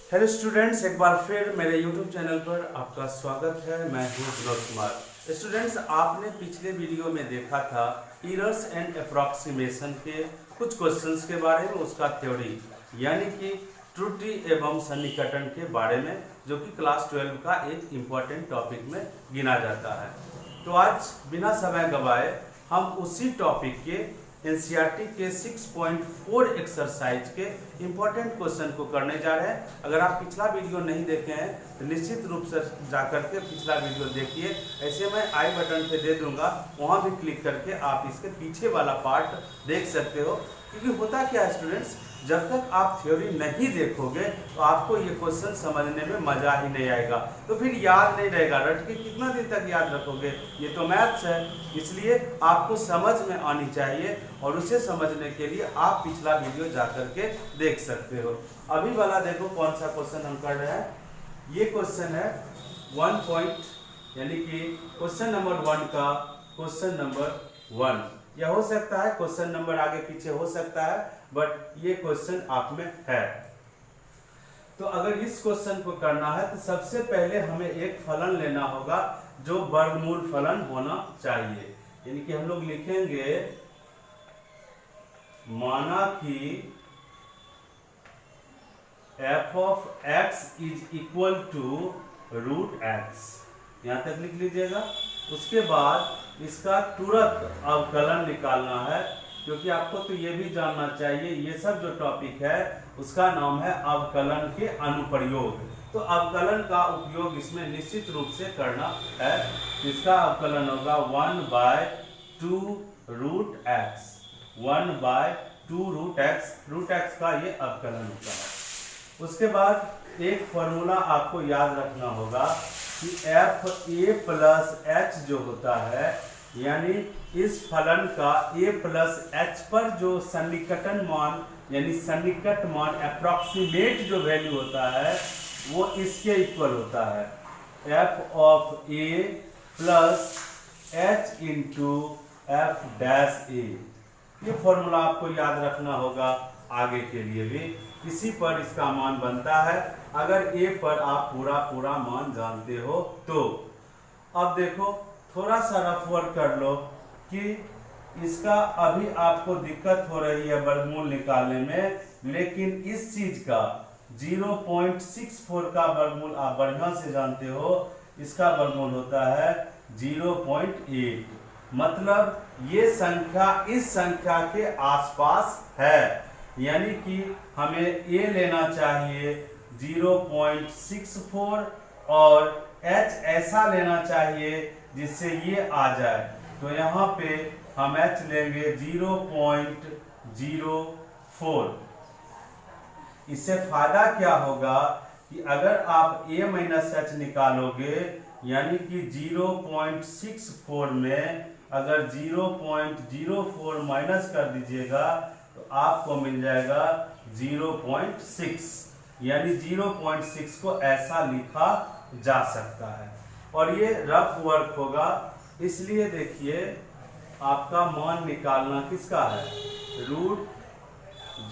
Hello students, एक बार फिर मेरे यूट्यूब चैनल पर आपका स्वागत है। मैं हूँ विनोद कुमार। स्टूडेंट्स, आपने पिछले वीडियो में देखा था एरर्स एंड अप्रॉक्सीमेशन के कुछ क्वेश्चंस के बारे में, उसका थ्योरी यानी कि त्रुटि एवं सन्निकटन के बारे में, जो कि क्लास 12 का एक इम्पॉर्टेंट टॉपिक में गिना जाता है। तो आज बिना समय गवाए हम उसी टॉपिक के एनसीईआरटी के 6.4 एक्सरसाइज के इम्पोर्टेंट क्वेश्चन को करने जा रहे हैं। अगर आप पिछला वीडियो नहीं देखे हैं तो निश्चित रूप से जाकर के पिछला वीडियो देखिए। ऐसे मैं आई बटन पे दे दूंगा, वहां भी क्लिक करके आप इसके पीछे वाला पार्ट देख सकते हो। क्योंकि होता क्या है स्टूडेंट्स, जब तक आप थ्योरी नहीं देखोगे तो आपको ये क्वेश्चन समझने में मजा ही नहीं आएगा, तो फिर याद नहीं रहेगा। रट के कितना दिन तक याद रखोगे? ये तो मैथ्स है, इसलिए आपको समझ में आनी चाहिए और उसे समझने के लिए आप पिछला वीडियो जा करके देख सकते हो। अभी वाला देखो कौन सा क्वेश्चन हम कर रहे हैं। ये क्वेश्चन है 1 पॉइंट यानी कि क्वेश्चन नंबर 1 का क्वेश्चन नंबर 1। यह हो सकता है क्वेश्चन नंबर आगे पीछे हो सकता है, बट ये क्वेश्चन आप में है। तो अगर इस क्वेश्चन को करना है तो सबसे पहले हमें एक फलन लेना होगा जो वर्गमूल फलन होना चाहिए। यानी कि हम लोग लिखेंगे, माना कि f of x is equal to root x, यहां तक लिख लीजिएगा। उसके बाद इसका तुरंत अवकलन निकालना है, क्योंकि आपको तो ये भी जानना चाहिए, ये सब जो टॉपिक है उसका नाम है अवकलन के अनुप्रयोग। तो अवकलन का उपयोग इसमें निश्चित रूप से करना है। इसका अवकलन होगा 1/2 root x, 1/2 root x, root x का ये अवकलन होता है। उसके बाद एक फॉर्मूला आपको याद रखना होगा कि fa प्लस h जो होता है, यानी इस फलन का a प्लस h पर जो सन्निकटन मान यानी सन्निकट मान अप्रॉक्सीमेट जो वैल्यू होता है वो इसके इक्वल होता है f of a plus h into f dash a। ये फॉर्मूला आपको याद रखना होगा आगे के लिए भी, इसी पर इसका मान बनता है अगर a पर आप पूरा मान जानते हो तो। अब देखो, थोड़ा सा रफ वर्क कर लो कि इसका अभी आपको दिक्कत हो रही है वर्गमूल निकालने में, लेकिन इस चीज का 0.64 का वर्गमूल आप बढ़िया से जानते हो। इसका वर्गमूल होता है 0.8, मतलब ये संख्या इस संख्या के आसपास है, यानी कि हमें a लेना चाहिए 0.64 और h ऐसा लेना चाहिए जिससे ये आ जाए। तो यहाँ पे हम h लेंगे 0.04। इससे फायदा क्या होगा कि अगर आप a माइनस h निकालोगे, यानी कि 0.64 में अगर 0.04 माइनस कर दीजिएगा तो आपको मिल जाएगा 0.6, यानी 0.6 को ऐसा लिखा जा सकता है। और ये रफ वर्क होगा, इसलिए देखिए आपका मान निकालना किसका है, रूट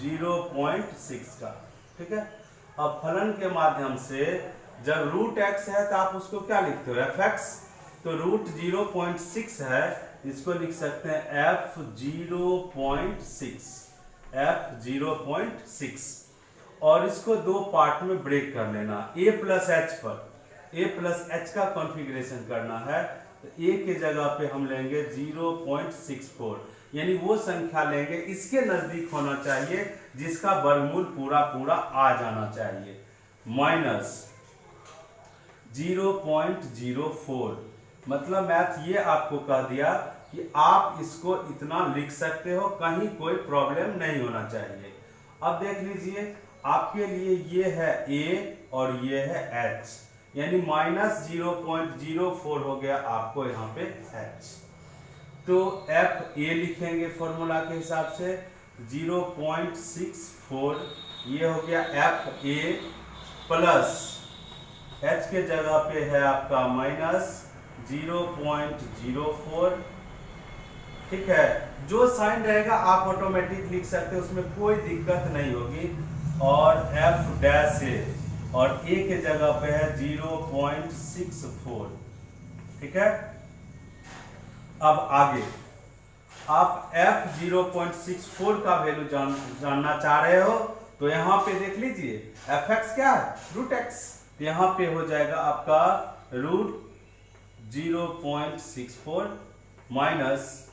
0.6 का। ठीक है। अब फलन के माध्यम से जब रूट x है तो आप उसको क्या लिखते हो, fx। तो रूट 0.6 है, इसको लिख सकते हैं f 0.6, f 0.6। और इसको दो पार्ट में ब्रेक कर लेना। a प्लस h पर a प्लस h का कॉन्फ़िगरेशन करना है, तो a के जगह पे हम लेंगे 0.64, यानी वो संख्या लेंगे इसके नजदीक होना चाहिए जिसका वर्गमूल पूरा आ जाना चाहिए, माइनस 0.04। मतलब मैथ ये आपको कह दिया कि आप इसको इतना लिख सकते हो, कहीं कोई प्रॉब्लम नहीं होना चाहिए। अब देख लीजिए, आपके लिए ये है a और ये है h, यानी माइनस 0.04 हो गया आपको यहाँ पे h। तो f a लिखेंगे फॉर्मूला के हिसाब से 0.64, ये हो गया f a प्लस h के जगह पे है आपका माइनस 0.04। ठीक है, जो साइन रहेगा आप ऑटोमेटिक लिख सकते हो, उसमें कोई दिक्कत नहीं होगी। और f डैश a, और a के जगह पे है 0.64। ठीक है, अब आगे आप f 0.64 का वैल्यू जानना चाह रहे हो, तो यहाँ पे देख लीजिए fx क्या है, रूट x। यहाँ पे हो जाएगा आपका रूट 0.64 माइनस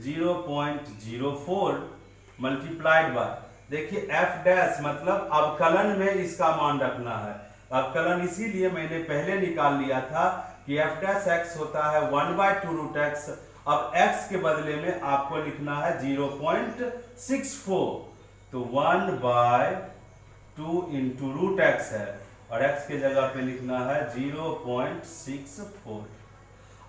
0.04 मल्टीप्लाइड बाय, देखिए f डैश मतलब अवकलन में इसका मान रखना है। अवकलन इसीलिए मैंने पहले निकाल लिया था कि f डैश x होता है 1/2 रूट x। अब x के बदले में आपको लिखना है 0.64, तो 1/2 इंटू रूट x है और x के जगह पे लिखना है 0.64।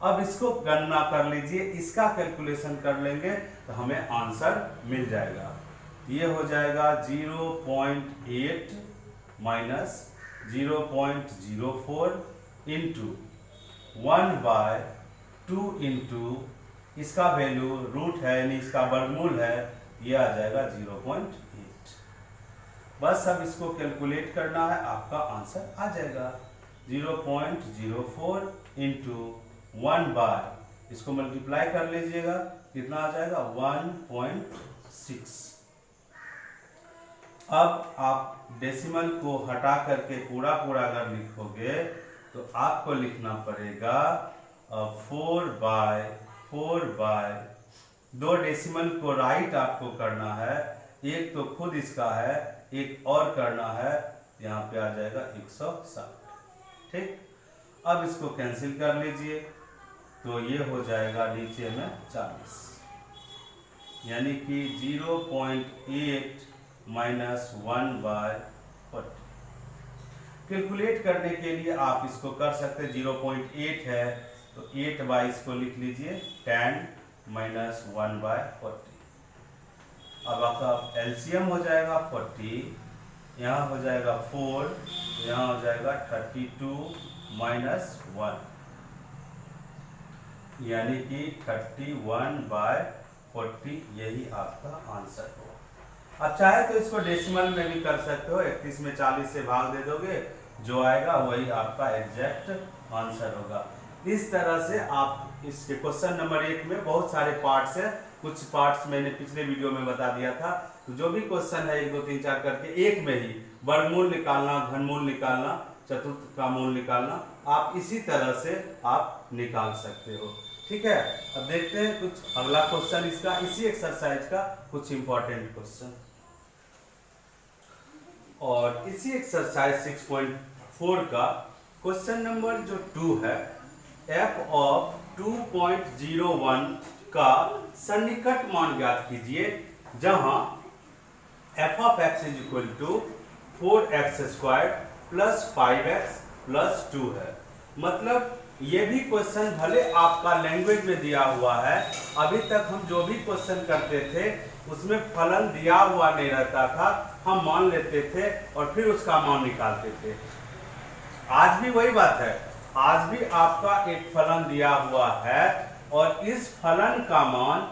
अब इसको गणना कर लीजिए, इसका कैलकुलेशन कर लेंगे तो हमें आंसर मिल जाएगा। ये हो जाएगा 0.8 माइनस 0.04 इंटू 1/2 इंटू इसका वैल्यू रूट है यानी इसका वर्गमूल है, ये आ जाएगा 0.8। बस अब इसको कैलकुलेट करना है, आपका आंसर आ जाएगा 0.04 इंटू 1/, इसको मल्टीप्लाई कर लीजिएगा, कितना आ जाएगा 1.6। अब आप डेसिमल को हटा करके पूरा अगर लिखोगे तो आपको लिखना पड़ेगा 4/, दो डेसिमल को राइट आपको करना है, एक तो खुद इसका है, एक और करना है, यहाँ पे आ जाएगा 160। ठीक, अब इसको कैंसिल कर लीजिए, तो ये हो जाएगा नीचे में 40, यानी कि 0.8 माइनस 1/40। कैलकुलेट करने के लिए आप इसको कर सकते हैं, 0.8 है तो 8 इसको लिख लीजिए 10 माइनस 1/40। अब आपका एलसीएम हो जाएगा 40, यहाँ हो जाएगा 4, यहाँ हो जाएगा 32 माइनस 1, यानी कि 31/40, यही आपका आंसर होगा। अब चाहे तो इसको डेसिमल में भी कर सकते हो, 31 में 40 से भाग दे दोगे, जो आएगा वही आपका एग्जैक्ट आंसर होगा। इस तरह से आप इसके क्वेश्चन नंबर 1 में बहुत सारे पार्ट्स है, कुछ पार्ट्स मैंने पिछले वीडियो में बता दिया था। तो जो भी क्वेश्चन है 1 2 3 4 करके एक में ही वर्गमूल निकालना, घनमूल निकालना, चतुर्थ का मूल निकालना, आप इसी तरह से आप निकाल सकते हो। ठीक है, अब देखते हैं कुछ अगला क्वेश्चन इसका, इसी एक्सरसाइज का कुछ इंपॉर्टेंट क्वेश्चन। और इसी एक्सरसाइज 6.4 का क्वेश्चन नंबर जो 2 है, f ऑफ 2.01 का सन्निकट मान ज्ञात कीजिए, जहां f of x is equal to 4x² plus 5x plus 2 है। मतलब ये भी क्वेश्चन भले आपका लैंग्वेज में दिया हुआ है, अभी तक हम जो भी क्वेश्चन करते थे उसमें फलन दिया हुआ नहीं रहता था, हम मान लेते थे और फिर उसका मान निकालते थे। आज भी वही बात है, आज भी आपका एक फलन दिया हुआ है और इस फलन का मान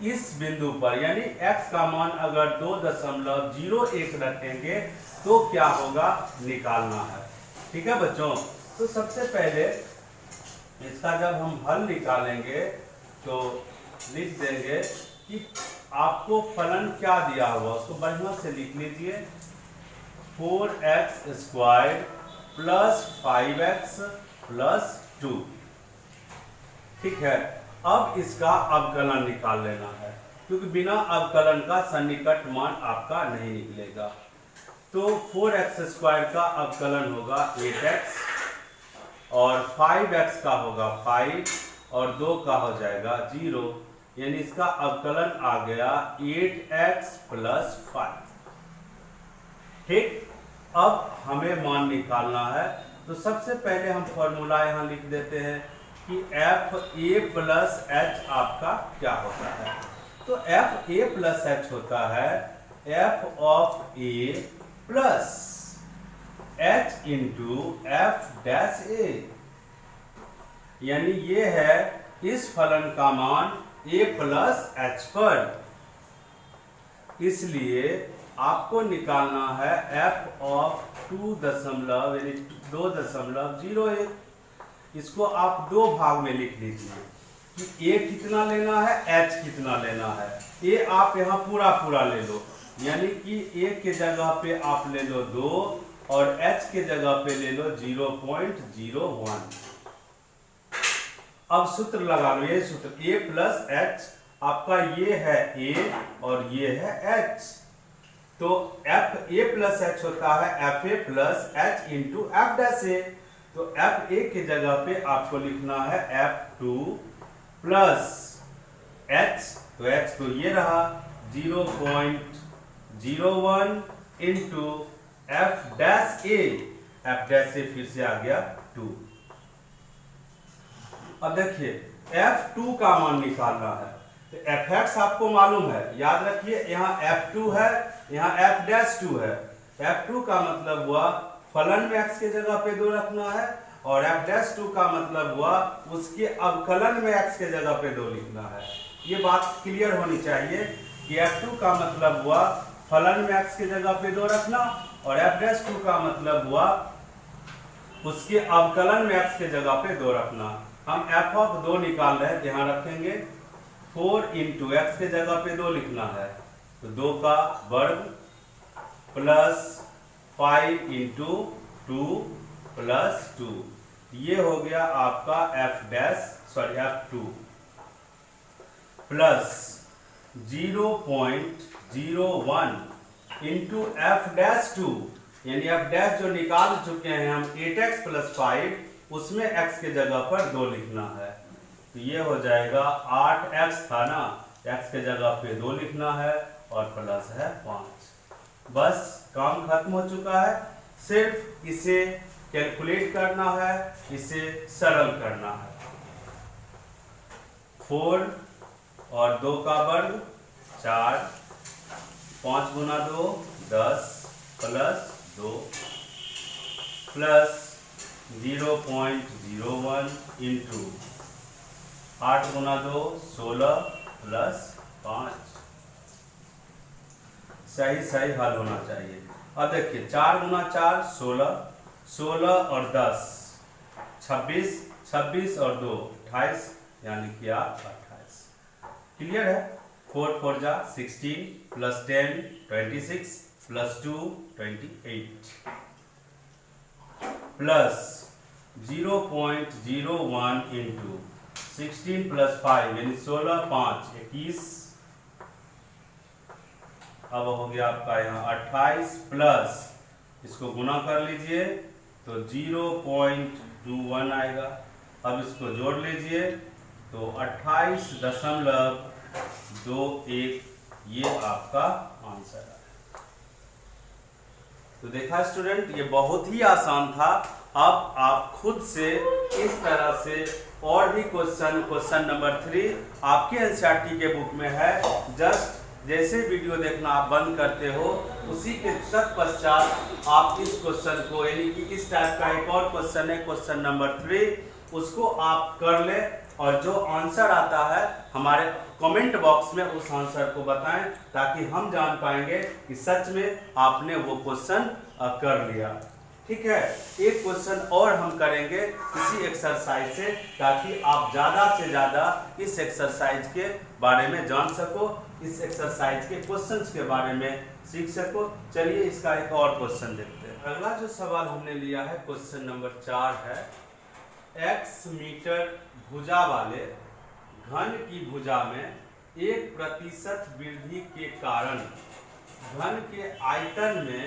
इस बिंदु पर यानी x का मान अगर 2.01 रखेंगे तो क्या होगा निकालना है। ठीक है बच्चों, तो सबसे पहले इसका जब हम हल निकालेंगे तो लिख देंगे कि आपको फलन क्या दिया हुआ, उसको बढ़िया से लिख लीजिए, 4x² प्लस 5x प्लस 2। ठीक है, अब इसका अवकलन निकाल लेना है, क्योंकि बिना अवकलन का सन्निकट मान आपका नहीं निकलेगा। तो 4x² का अवकलन होगा 8x और 5x का होगा 5 और 2 का हो जाएगा 0, यानी इसका अवकलन आ गया 8x प्लस 5। ठीक, अब हमें मान निकालना है, तो सबसे पहले हम फॉर्मूला यहाँ लिख देते हैं कि f a प्लस h आपका क्या होता है। तो f a प्लस h होता है f of a plus h into f dash a, यानी ये है इस फलन का मान a प्लस h पर, इसलिए आपको निकालना है f ऑफ 2.01। इसको आप दो भाग में लिख लीजिए कि a कितना लेना है, h कितना लेना है। a आप यहाँ पूरा पूरा ले लो, यानी कि a के जगह पे आप ले लो 2 और h के जगह पे ले लो 0.01। अब सूत्र लगा लो, ये सूत्र a प्लस h, आपका ये है a और ये है h, तो f a प्लस h होता है f a plus h into f dash a। तो f a के जगह पे आपको लिखना है f2 प्लस h, तो h तो ये रहा 0.01 into f dash a, f dash a फिर से आ गया 2। अब देखिए f2 का मान निकालना है, तो fx आपको मालूम है, याद रखिए यहाँ f2 है, यहाँ f डैश 2 है। f2 का मतलब हुआ फलन में x के जगह पे 2 रखना है, और f डैश 2 का मतलब हुआ उसके अवकलन में x के जगह पे 2 लिखना है। ये बात क्लियर होनी चाहिए कि f2 का मतलब हुआ फलन में x के जगह पे 2 रखना, और f डैश 2 का मतलब हुआ उसके अवकलन में x के जगह पे 2 रखना। हम f ऑफ 2 निकाल रहे हैं, ध्यान रखेंगे 4 इंटू x के जगह पे 2 लिखना है, तो 2 का वर्ग प्लस 5 इंटू 2 प्लस 2, ये हो गया आपका f2 plus 0.01 into f dash 2, यानी f डैश जो निकाल चुके हैं हम 8x प्लस 5, उसमें x के जगह पर 2 लिखना है, तो ये हो जाएगा 8x था ना, x के जगह पे 2 लिखना है और प्लस है 5। बस काम खत्म हो चुका है, सिर्फ इसे कैलकुलेट करना है, इसे सरल करना है। 4 और 2 का वर्ग 4, 5 गुना 2 10 प्लस 2 प्लस 0.01 इंटू 8 गुना 2 16 प्लस 5। सही हल होना चाहिए। अब देखिए 4 गुना 4 16, 16 और 10 26, 26 और 2 28, यानी कि आप 28। क्लियर है? 4 4 जा 16 plus 10 26 plus 2 28 plus 0.01 into 16 plus 5 यानी 16 5 21। अब हो गया आपका यहाँ 28 प्लस इसको गुना कर लीजिए तो 0.21 आएगा। अब इसको जोड़ लीजिए तो 28.21 ये आपका आंसर है। तो देखा स्टूडेंट, ये बहुत ही आसान था। अब आप खुद से इस तरह से और भी क्वेश्चन नंबर 3 आपके एनसीईआरटी के बुक में है। जस्ट जैसे वीडियो देखना आप बंद करते हो उसी के तत्पश्चात आप इस क्वेश्चन को, यानी कि इस टाइप का एक और क्वेश्चन है क्वेश्चन नंबर 3, उसको आप कर ले और जो आंसर आता है हमारे कमेंट बॉक्स में उस आंसर को बताएं, ताकि हम जान पाएंगे कि सच में आपने वो क्वेश्चन कर लिया। ठीक है, एक क्वेश्चन और हम करेंगे इसी एक्सरसाइज से, ताकि आप ज़्यादा से ज़्यादा इस एक्सरसाइज के बारे में जान सको, इस एक्सरसाइज के क्वेश्चंस के बारे में सीख सको। चलिए इसका एक और क्वेश्चन देखते हैं। अगला जो सवाल हमने लिया है क्वेश्चन नंबर 4 है, x मीटर भुजा वाले घन की भुजा में 1% वृद्धि के कारण घन के आयतन में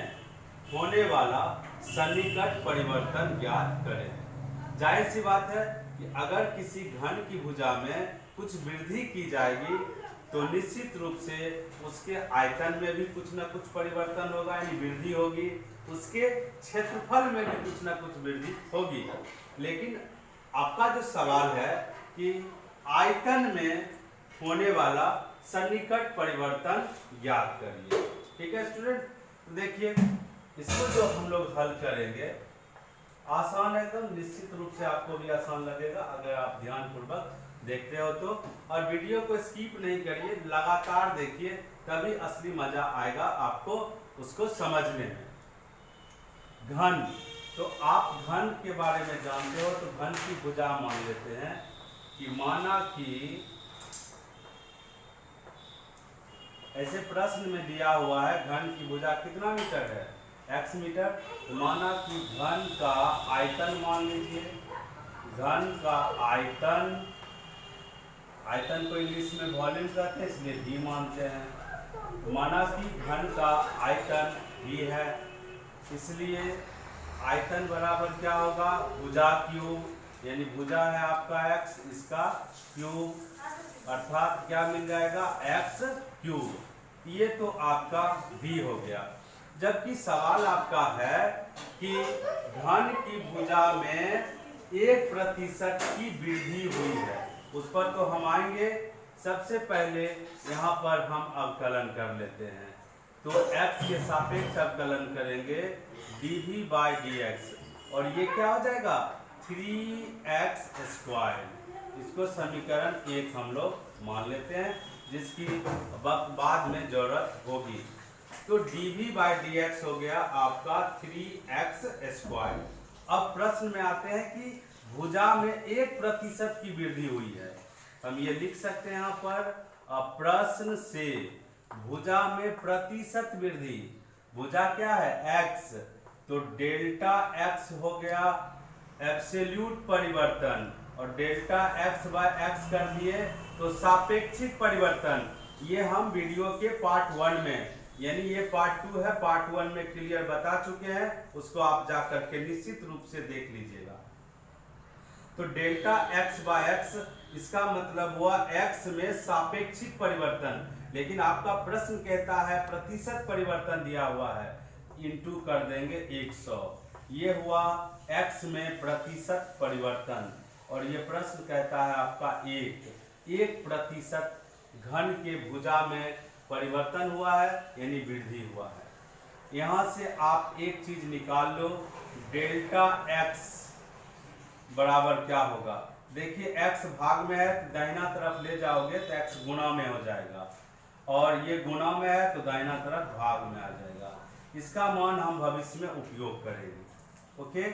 होने वाला सन्निकट परिवर्तन ज्ञात करें। जाहिर सी बात है कि अगर किसी घन की भुजा में कुछ वृद्धि की जाएगी तो निश्चित रूप से उसके आयतन में भी कुछ न कुछ परिवर्तन होगा, यानी वृद्धि होगी, उसके क्षेत्रफल में भी कुछ न कुछ वृद्धि होगी। लेकिन आपका जो सवाल है कि आयतन में होने वाला सन्निकट परिवर्तन ज्ञात करिए। ठीक है स्टूडेंट, तो देखिए इसको जो हम लोग हल करेंगे आसान एकदम, निश्चित रूप से आपको भी आसान लगेगा अगर आप ध्यानपूर्वक देखते हो तो। और वीडियो को स्किप नहीं करिए, लगातार देखिए, तभी असली मजा आएगा आपको उसको समझने में। घन, तो आप घन के बारे में जानते हो, तो घन की भुजा मान लेते हैं कि माना कि ऐसे प्रश्न में दिया हुआ है घन की भुजा कितना मीटर है, x मीटर। तो माना कि घन का आयतन मान लीजिए, घन का आयतन, आयतन को इंग्लिश में वॉल्यूम कहते हैं इसलिए v मानते हैं। माना कि घन का आयतन v है, इसलिए आयतन बराबर क्या होगा, भुजा क्यूब, यानी भुजा है आपका x, इसका क्यूब, अर्थात क्या मिल जाएगा, x क्यूब। ये तो आपका v हो गया। जबकि सवाल आपका है कि घन की भुजा में 1% की वृद्धि हुई है, उस पर तो हम आएंगे। सबसे पहले यहाँ पर हम अवकलन कर लेते हैं, तो x के सापेक्ष अवकलन करेंगे dv/dx, और ये क्या हो जाएगा, 3x²। इसको समीकरण 1 हम लोग मान लेते हैं, जिसकी बाद में जरूरत होगी। तो dv/dx हो गया आपका 3x²। अब प्रश्न में आते हैं कि भुजा में 1% की वृद्धि हुई है। हम ये लिख सकते हैं यहाँ पर, प्रश्न से भुजा में प्रतिशत वृद्धि, भुजा क्या है, x, तो डेल्टा x हो गया एब्सोल्यूट परिवर्तन, और डेल्टा x/x कर दिए तो सापेक्षिक परिवर्तन। ये हम वीडियो के पार्ट 1 में, यानी ये पार्ट 2 है, पार्ट 1 में क्लियर बता चुके हैं, उसको आप जाकर के निश्चित रूप से देख लीजिएगा। तो डेल्टा x/x, इसका मतलब हुआ x में सापेक्षिक परिवर्तन, लेकिन आपका प्रश्न कहता है प्रतिशत परिवर्तन दिया हुआ है, इंटू कर देंगे 100, ये हुआ x में प्रतिशत परिवर्तन। और ये प्रश्न कहता है आपका 1% घन के भुजा में परिवर्तन हुआ है, यानी वृद्धि हुआ है। यहाँ से आप एक चीज निकाल लो, डेल्टा x बराबर क्या होगा। देखिए x भाग में है तो दाहिना तरफ ले जाओगे तो x गुना में हो जाएगा, और ये गुना में है तो दाहिना तरफ भाग में आ जाएगा। इसका मान हम भविष्य में उपयोग करेंगे। ओके,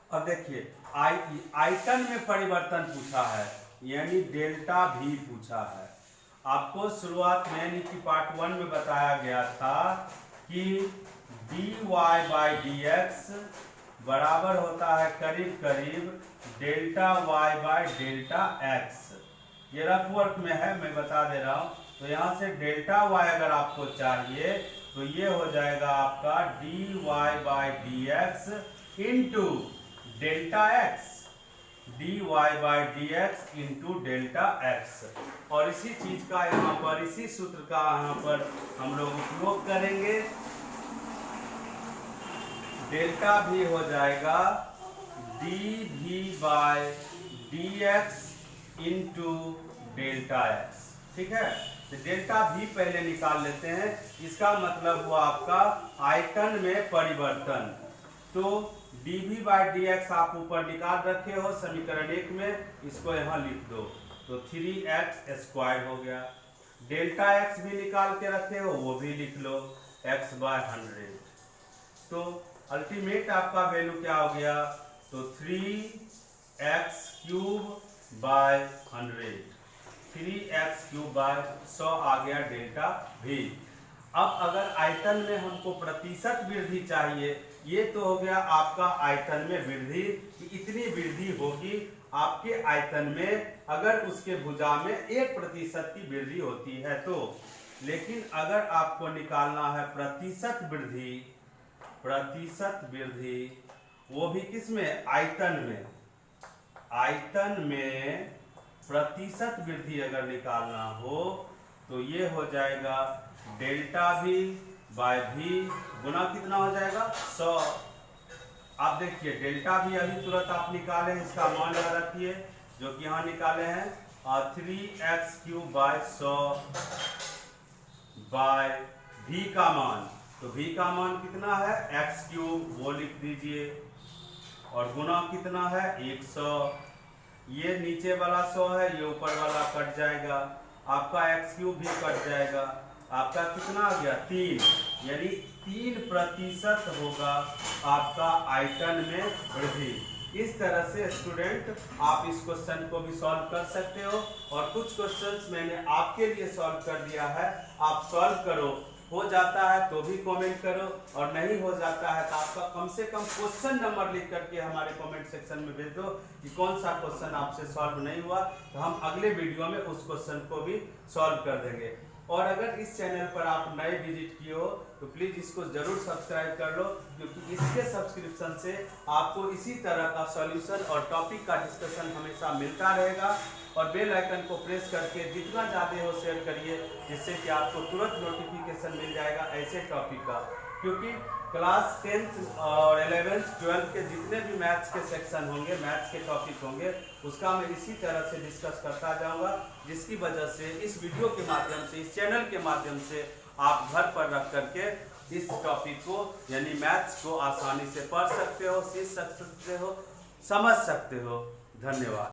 अब देखिए आयतन में परिवर्तन पूछा है, यानी डेल्टा भी पूछा है। आपको शुरुआत में यानी कि पार्ट 1 में बताया गया था कि dy/dx बराबर होता है करीब करीब डेल्टा y/डेल्टा x। ये रफ वर्क में है, मैं बता दे रहा हूँ। तो यहाँ से डेल्टा y अगर आपको चाहिए तो ये हो जाएगा आपका dy/dx into delta x, dy/dx into delta x। और इसी चीज का यहाँ पर, इसी सूत्र का यहाँ पर हम लोग उपयोग करेंगे। डेल्टा भी हो जाएगा dv/dx इंटू डेल्टा x। ठीक है, तो डेल्टा भी पहले निकाल लेते हैं। इसका मतलब हुआ आपका आयतन में परिवर्तन। तो dv/dx आप ऊपर निकाल रखे हो समीकरण 1 में, इसको यहाँ लिख दो, तो 3x² हो गया। डेल्टा x भी निकाल के रखे हो, वो भी लिख लो, x/100। तो अल्टीमेट आपका वैल्यू क्या हो गया, तो 3x³/100, 3x³/100 आ गया डेल्टा भी। अब अगर आयतन में हमको प्रतिशत वृद्धि चाहिए, ये तो हो गया आपका आयतन में वृद्धि, इतनी वृद्धि होगी आपके आयतन में अगर उसके भुजा में 1% की वृद्धि होती है तो। लेकिन अगर आपको निकालना है प्रतिशत वृद्धि, प्रतिशत वृद्धि वो भी किस में, आयतन में, आयतन में प्रतिशत वृद्धि अगर निकालना हो तो ये हो जाएगा डेल्टा भी बाय भी गुना कितना हो जाएगा, 100। आप देखिए डेल्टा भी अभी तुरंत आप निकाले, इसका मान याद रखिए जो कि यहाँ निकाले हैं, 3x³/100 बाय v का मान, तो v का मान कितना है, x³ वो लिख दीजिए, और गुना कितना है 100। ये नीचे वाला 100 है, ये ऊपर वाला कट जाएगा, आपका x³ भी कट जाएगा, आपका कितना आ गया 3, यानी 3% होगा आपका आयतन में वृद्धि। इस तरह से स्टूडेंट आप इस क्वेश्चन को भी सॉल्व कर सकते हो, और कुछ क्वेश्चंस मैंने आपके लिए सॉल्व कर दिया है, आप सॉल्व करो, हो जाता है तो भी कमेंट करो, और नहीं हो जाता है तो आपका कम से कम क्वेश्चन नंबर लिख करके हमारे कमेंट सेक्शन में भेज दो कि कौन सा क्वेश्चन आपसे सॉल्व नहीं हुआ, तो हम अगले वीडियो में उस क्वेश्चन को भी सॉल्व कर देंगे। और अगर इस चैनल पर आप नए विजिट किए हो तो प्लीज़ इसको ज़रूर सब्सक्राइब कर लो, क्योंकि इसके सब्सक्रिप्शन से आपको इसी तरह का सॉल्यूशन और टॉपिक का डिस्कशन हमेशा मिलता रहेगा। और बेल आइकन को प्रेस करके जितना ज़्यादा हो शेयर करिए, जिससे कि आपको तुरंत नोटिफिकेशन मिल जाएगा ऐसे टॉपिक का, क्योंकि क्लास 10th और 11th 12th के जितने भी मैथ्स के सेक्शन होंगे, मैथ्स के टॉपिक होंगे, उसका मैं इसी तरह से डिस्कस करता जाऊंगा, जिसकी वजह से इस वीडियो के माध्यम से, इस चैनल के माध्यम से आप घर पर रख करके इस टॉपिक को यानी मैथ्स को आसानी से पढ़ सकते हो, सीख सकते हो, समझ सकते हो। धन्यवाद।